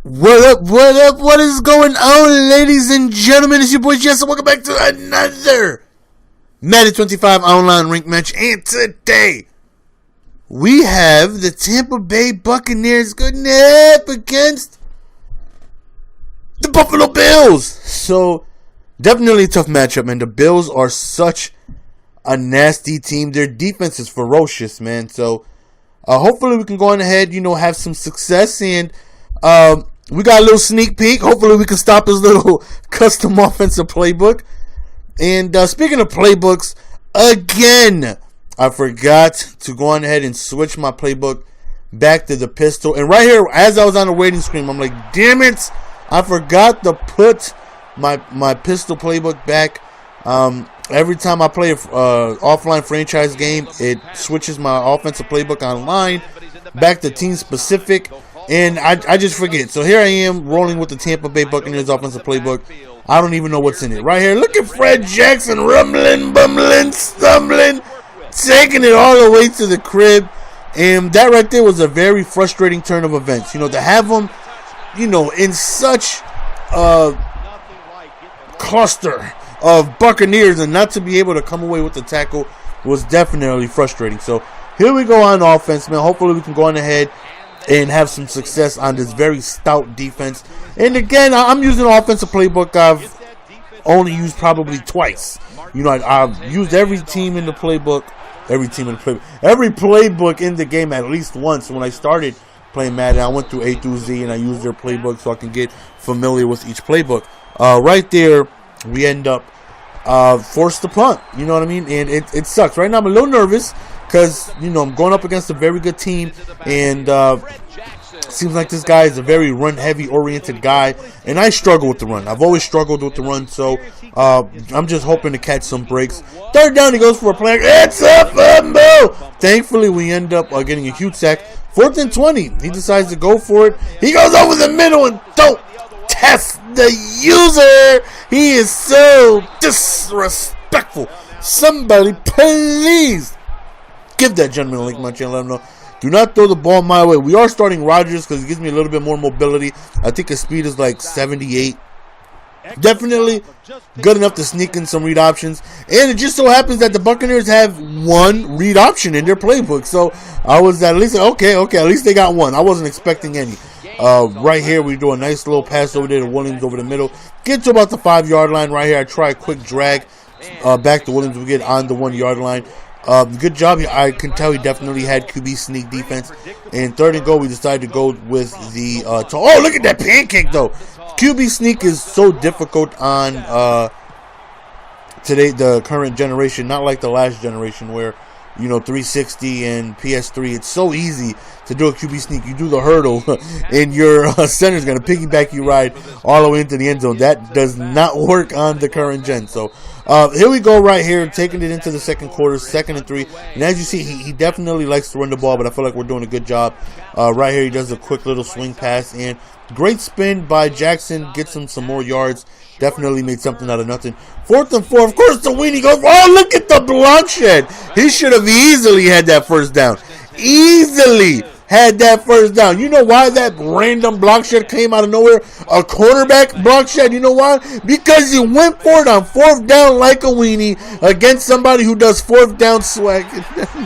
What up, what up, what is going on, ladies and gentlemen? It's your boy Jess, and welcome back to another Madden 25 online rink match. And today, we have the Tampa Bay Buccaneers going up against the Buffalo Bills. So, definitely a tough matchup, man. The Bills are such a nasty team. Their defense is ferocious, man. So, hopefully we can go on ahead, have some success. And, we got a little sneak peek. Hopefully we can stop his little custom offensive playbook. And speaking of playbooks, again, I forgot to go on ahead and switch my playbook back to the pistol. And right here, as I was on the waiting screen, I'm like, damn it, I forgot to put my pistol playbook back. Every time I play a offline franchise game, it switches my offensive playbook online back to team specific. And I just forget. So here I am rolling with the Tampa Bay Buccaneers offensive playbook. I don't even know what's in it. Right here, look at Fred Jackson rumbling, bumbling, stumbling, taking it all the way to the crib. And that right there was a very frustrating turn of events. To have them, in such a cluster of Buccaneers and not to be able to come away with the tackle was definitely frustrating. So here we go on offense, man. Hopefully we can go on ahead and have some success on this very stout defense. And again, I'm using an offensive playbook I've only used probably twice. I've used every playbook in the game at least once. When I started playing Madden, I went through A through Z and I used their playbook so I can get familiar with each playbook. Right there, we end up forced to punt. You know what I mean? And it sucks. Right now, I'm a little nervous because, I'm going up against a very good team, and seems like this guy is a very run-heavy oriented guy, and I struggle with the run. I've always struggled with the run, so I'm just hoping to catch some breaks. Third down, he goes for a play. It's a fumble! Thankfully, we end up getting a huge sack. 4th and 20. He decides to go for it. He goes over the middle and don't test the user. He is so disrespectful. Somebody, please give that gentleman a link in my channel. Let him know. Do not throw the ball my way. We are starting Rodgers because it gives me a little bit more mobility. I think his speed is like 78. Definitely good enough to sneak in some read options. And it just so happens that the Buccaneers have one read option in their playbook. So I was at least, okay, at least they got one. I wasn't expecting any. Right here, we do a nice little pass over there to Williams over the middle. Get to about the 5-yard line right here. I try a quick drag back to Williams. We get on the 1-yard line. Good job. I can tell he definitely had QB sneak defense. And 3rd and goal, we decided to go with the oh, look at that pancake though. QB sneak is so difficult on today, the current generation, not like the last generation where 360 and PS3, it's so easy to do a QB sneak. You do the hurdle and your center's going to piggyback you ride all the way into the end zone. That does not work on the current gen. So here we go right here, taking it into the second quarter, 2nd and 3. And as you see, he definitely likes to run the ball, but I feel like we're doing a good job. Right here, he does a quick little swing pass, and great spin by Jackson, gets him some more yards. Definitely made something out of nothing. 4th and 4, of course, the weenie goes. Oh, look at the block shed. He should have easily had that first down. Easily had that first down. You know why that random block shed came out of nowhere? A quarterback block shed. You know why? Because he went for it on 4th down like a weenie against somebody who does 4th down swag.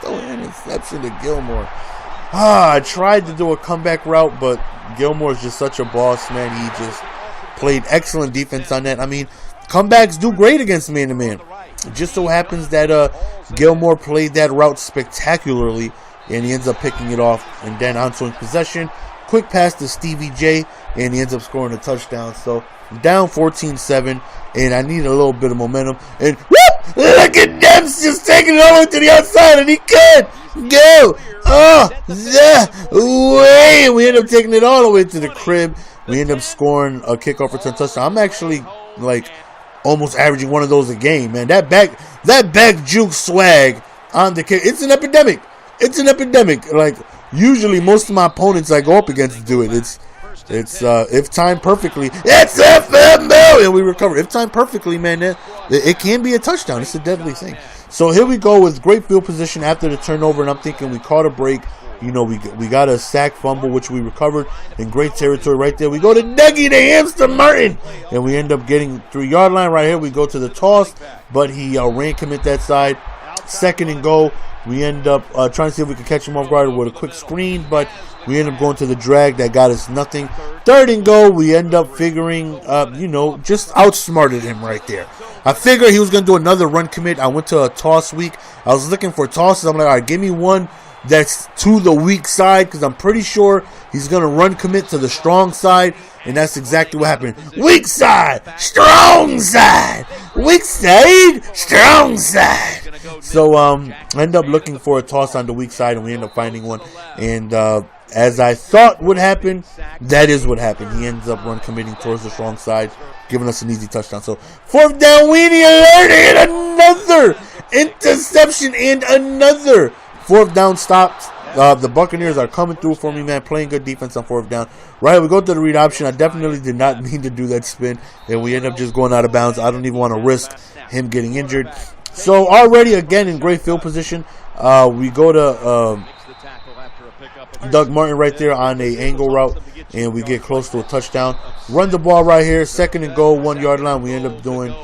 Throw an interception to Gilmore. I tried to do a comeback route, but Gilmore is just such a boss, man. He just played excellent defense on that. I mean, comebacks do great against man-to-man. It just so happens that Gilmore played that route spectacularly, and he ends up picking it off. And then on-swing possession, quick pass to Stevie J, and he ends up scoring a touchdown. So down 14-7, and I need a little bit of momentum. And whoop! Look at Dempsey just taking it all the way to the outside, and he could go. Oh, the way! We end up taking it all the way to the crib. We end up scoring a kickoff return touchdown. I'm actually like almost averaging one of those a game, man. That back juke swag on the kick. It's an epidemic. It's an epidemic. Like usually most of my opponents I go up against do it. It's if timed perfectly. It's a fumble, and we recover. If timed perfectly, man, it can be a touchdown. It's a deadly thing. So here we go with great field position after the turnover, and I'm thinking we caught a break. You know, we got a sack fumble, which we recovered in great territory right there. We go to Dougie the Hamster Martin, and we end up getting 3-yard line right here. We go to the toss, but he ran commit that side. 2nd and goal. We end up trying to see if we could catch him off guard with a quick screen, but we end up going to the drag that got us nothing. 3rd and goal. We end up figuring, you know, just outsmarted him right there. I figured he was going to do another run commit. I went to a toss week. I was looking for tosses. I'm like, all right, give me one that's to the weak side, because I'm pretty sure he's going to run commit to the strong side, and that's exactly what happened. Weak side, strong side. Weak side, strong side. So I end up looking for a toss on the weak side, and we end up finding one. And as I thought would happen, that is what happened. He ends up run committing towards the strong side, giving us an easy touchdown. So 4th down, weenie alert, and another interception, and another 4th down stops. The Buccaneers are coming through for me, man. Playing good defense on 4th down. Right, we go to the read option. I definitely did not mean to do that spin, and we end up just going out of bounds. I don't even want to risk him getting injured. So already, again, in great field position. We go to Doug Martin right there on a angle route, and we get close to a touchdown. Run the ball right here. 2nd and goal, 1-yard line. We end up doing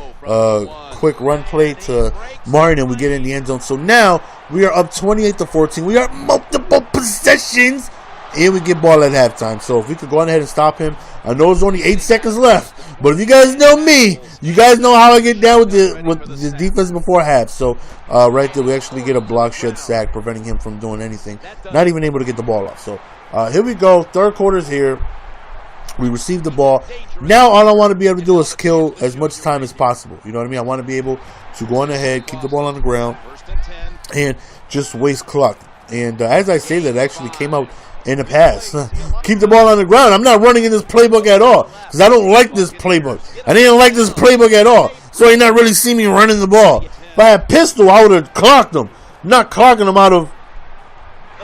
quick run play to Martin, and we get in the end zone. So now we are up 28-14. We are multiple possessions, and we get ball at halftime. So if we could go on ahead and stop him, I know there's only 8 seconds left, but if you guys know me, you guys know how I get down with the defense before half. So right there, we actually get a block shed sack, preventing him from doing anything. Not even able to get the ball off. So here we go. 3rd quarter's here. We receive the ball. Now all I want to be able to do is kill as much time as possible. You know what I mean? I want to be able to go on ahead, keep the ball on the ground, and just waste clock. And as I say that, it actually came out in the pass. Keep the ball on the ground. I'm not running in this playbook at all, because I don't like this playbook. I didn't like this playbook at all, so you not really see me running the ball. If I had pistol, I would have clocked him. I'm not clocking him out of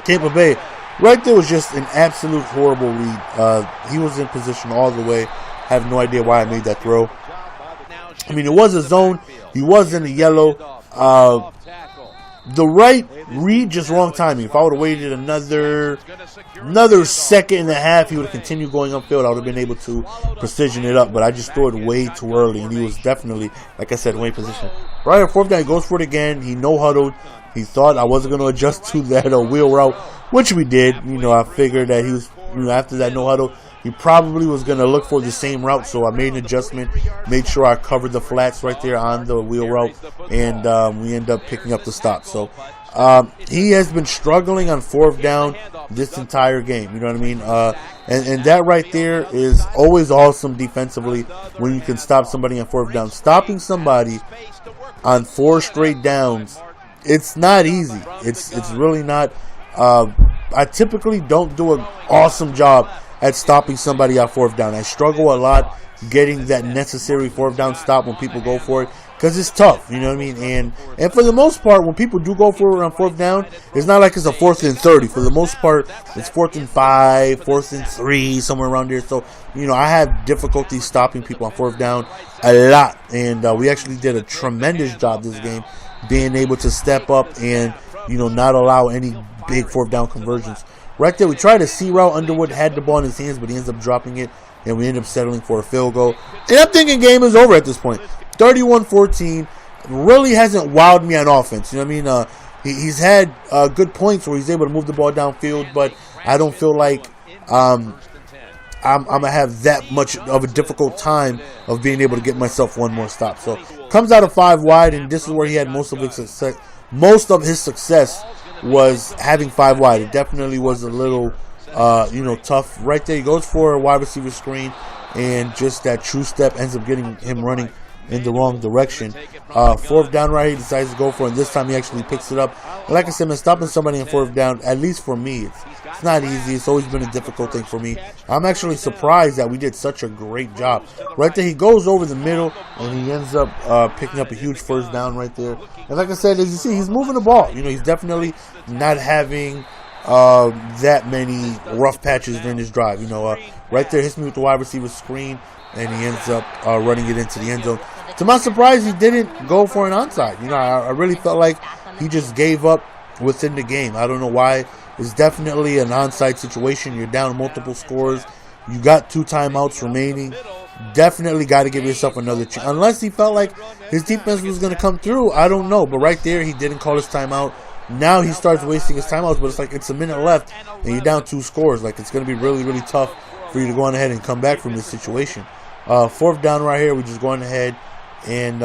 Tampa Bay. Right there was just an absolute horrible read. He was in position all the way. I have no idea why I made that throw. I mean, it was a zone. He was in the yellow. The right read, just wrong timing. If I would have waited another 2.5 seconds, he would have continued going upfield. I would have been able to precision it up, but I just threw it way too early, and he was definitely, like I said, way in position. Right at 4th down, he goes for it again. He no-huddled. He thought I wasn't going to adjust to that wheel route, which we did. You know, I figured that he was, you know, after that no-huddle, he probably was going to look for the same route, so I made an adjustment, made sure I covered the flats right there on the wheel route, and we end up picking up the stop. So he has been struggling on 4th down this entire game. You know what I mean? And that right there is always awesome defensively when you can stop somebody on 4th down. Stopping somebody on 4 straight downs, it's not easy. It's really not. I typically don't do an awesome job at stopping somebody on 4th down. I struggle a lot getting that necessary 4th down stop when people go for it, because it's tough, you know what I mean? And for the most part, when people do go for it on 4th down, it's not like it's a 4th and 30. For the most part, it's 4th and 5, 4th and 3, somewhere around there. So, you know, I have difficulty stopping people on 4th down a lot. And we actually did a tremendous job this game, being able to step up and, you know, not allow any big 4th down conversions. Right there, we tried a C route. Underwood had the ball in his hands, but he ends up dropping it, and we end up settling for a field goal. And I'm thinking game is over at this point. 31-14. Really hasn't wowed me on offense. You know what I mean? He's had good points where he's able to move the ball downfield, but I don't feel like I'm going to have that much of a difficult time of being able to get myself one more stop. So comes out of 5 wide, and this is where he had most of his success. Most of his success was having 5 wide. It definitely was a little, you know, tough. Right there, he goes for a wide receiver screen, and just that true step ends up getting him running in the wrong direction. 4th down right, he decides to go for it, and this time he actually picks it up. And like I said, man, stopping somebody in 4th down, at least for me, it's not easy. It's always been a difficult thing for me. I'm actually surprised that we did such a great job. Right there, he goes over the middle, and he ends up picking up a huge 1st down right there. And like I said, as you see, he's moving the ball. You know, he's definitely not having that many rough patches during this drive. You know, right there, hits me with the wide receiver screen, and he ends up running it into the end zone. To my surprise, he didn't go for an onside. You know, I really felt like he just gave up within the game. I don't know why. It's definitely an onside situation. You're down multiple scores. You got 2 timeouts remaining. Definitely got to give yourself another chance. Unless he felt like his defense was going to come through. I don't know. But right there, he didn't call his timeout. Now he starts wasting his timeouts. But it's like it's a minute left. And you're down 2 scores. Like it's going to be really, really tough for you to go on ahead and come back from this situation. 4th down right here. We're just going ahead. And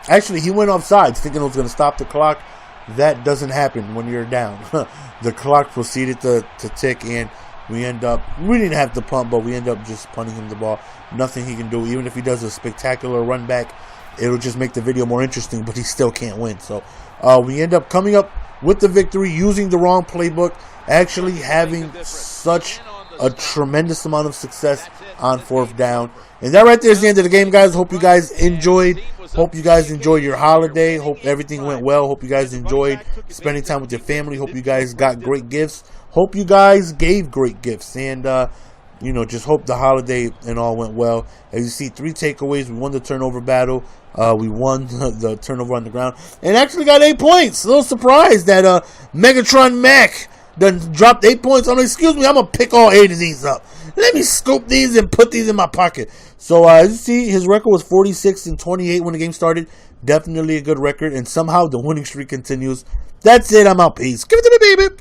actually, he went offside thinking it was going to stop the clock. That doesn't happen when you're down. The clock proceeded to tick, and we didn't have to punt, but we end up just punting him the ball. Nothing he can do. Even if he does a spectacular run back, it'll just make the video more interesting, but he still can't win. So we end up coming up with the victory using the wrong playbook, actually having such a tremendous amount of success on 4th down. And that right there is the end of the game, guys. Hope you guys enjoyed. Hope you guys enjoyed your holiday. Hope everything went well. Hope you guys enjoyed spending time with your family. Hope you guys got great gifts. Hope you guys gave great gifts. And, just hope the holiday and all went well. As you see, 3 takeaways. We won the turnover battle. We won the turnover on the ground. And actually got 8 points. A little surprised that Megatron Mac done dropped 8 points. I'm like, excuse me, I'm going to pick all 8 of these up. Let me scoop these and put these in my pocket. So, as you see, his record was 46-28 when the game started. Definitely a good record. And somehow the winning streak continues. That's it. I'm out. Peace. Give it to me, baby.